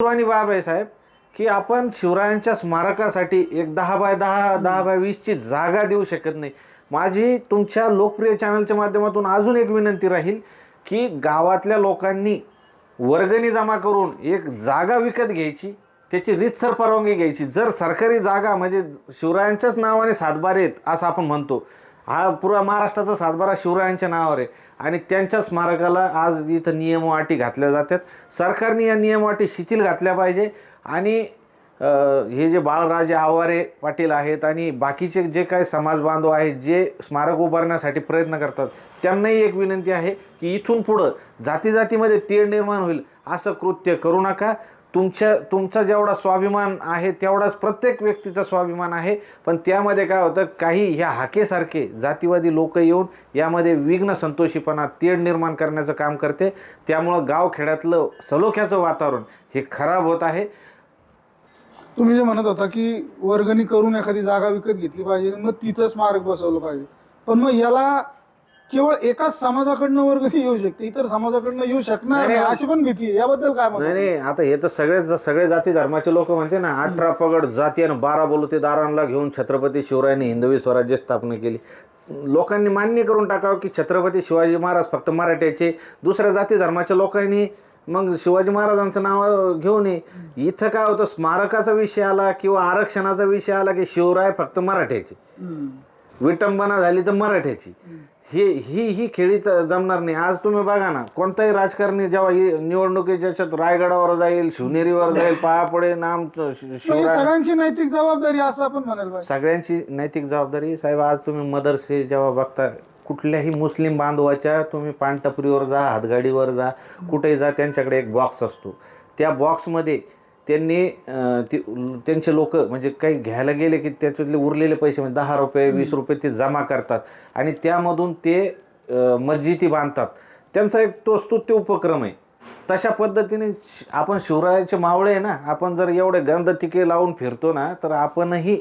आणि बाब आहे साहेब, की आपण शिवरायांच्या स्मारकासाठी एक 10 बाय 10 10 बाय 20 ची जागा देऊ शकत नाही. माझी तुमच्या लोकप्रिय चॅनलच्या माध्यमातून अजून एक विनंती राहील, की गावातल्या लोकांनी वर्गणी जमा करून एक जागा विकत घ्यायची, त्याची रीतसर परवानगी घ्यायची. जर सरकारी जागा म्हणजे शिवरायांच्याच नावाने सातबारे आहेत असं आपण म्हणतो, हा पुरा महाराष्ट्राचा सातबारा शिवरायांच्या नावावर आहे आणि त्यांच्या स्मारकाला आज इथं नियम व अटी घातल्या जातात. सरकारने या नियम अटी शिथिल घातल्या पाहिजे आणि हे जे बाळराजे आवारे पाटील आहेत आणि बाकीचे जे काही समाज बांधव आहेत जे स्मारक उभारण्यासाठी प्रयत्न करतात, त्यांनाही एक विनंती आहे की इथून पुढं जाती जातीमध्ये तेढ निर्माण होईल असं कृत्य करू नका. तुमचा जेवढा स्वाभिमान आहे तेवढाच प्रत्येक व्यक्तीचा स्वाभिमान आहे, पण त्यामध्ये काय होतं, काही ह्या हाकेसारखे जातीवादी लोक येऊन यामध्ये विघ्न संतोषीपणा तेढ निर्माण करण्याचं काम करते. त्यामुळं गावखेड्यातलं सलोख्याचं वातावरण हे खराब होत आहे. तुम्ही जे म्हणत होता की वर्गणी करून एखादी जागा विकत घेतली पाहिजे मग तिथं स्मारक बसवलं पाहिजे, पण मग याला केवळ एकाच समाजाकडनं वर्गणी येऊ शकते, इतर समाजाकडनं येऊ शकणार नाही अशी पण भीती आहे. याबद्दल काय नाही म्हणतात? नाही, आता हे तर सगळे जाती धर्माचे लोक म्हणते ना, 18 पगड जाती आणि 12 बलुतेदारांना घेऊन छत्रपती शिवरायांनी हिंदवी स्वराज्य स्थापना केली. लोकांनी मान्य करून टाकावं की छत्रपती शिवाजी महाराज फक्त मराठ्याचे, दुसऱ्या जाती धर्माच्या लोकांनी मग शिवाजी महाराजांचं नाव घेऊ नये. इथं काय होतं, स्मारकाचा विषय आला किंवा आरक्षणाचा विषय आला की शिवराय फक्त मराठ्याचे, विटंबना झाली तर मराठ्याची. ही खेळी जमणार नाही. आज तुम्ही बघा ना, कोणताही राजकारणी जेव्हा निवडणुकीच्या याच्यात रायगडावर जाईल, शिवनेरीवर जाईल, पाया पडे नाम शिवराय. सगळ्यांची नैतिक जबाबदारी असं आपण म्हणायला पाहिजे. सगळ्यांची नैतिक जबाबदारी साहेब. आज तुम्ही मदरसे जेव्हा बघता, कुठल्याही मुस्लिम बांधवाच्या तुम्ही पानटपरीवर जा, हातगाडीवर जा, कुठेही जा, त्यांच्याकडे एक बॉक्स असतो. त्या बॉक्समध्ये त्यांनी त्यांचे लोक म्हणजे काही घ्यायला गेले की त्याच्यातले उरलेले पैसे म्हणजे 10 रुपये 20 रुपये ते जमा करतात आणि त्यामधून ते मस्जिदी बांधतात. त्यांचा एक तो स्तुत्य उपक्रम आहे. तशा पद्धतीने आपण शिवरायाचे मावळे आहे ना, आपण जर एवढे गंध टिके लावून फिरतो ना, तर आपणही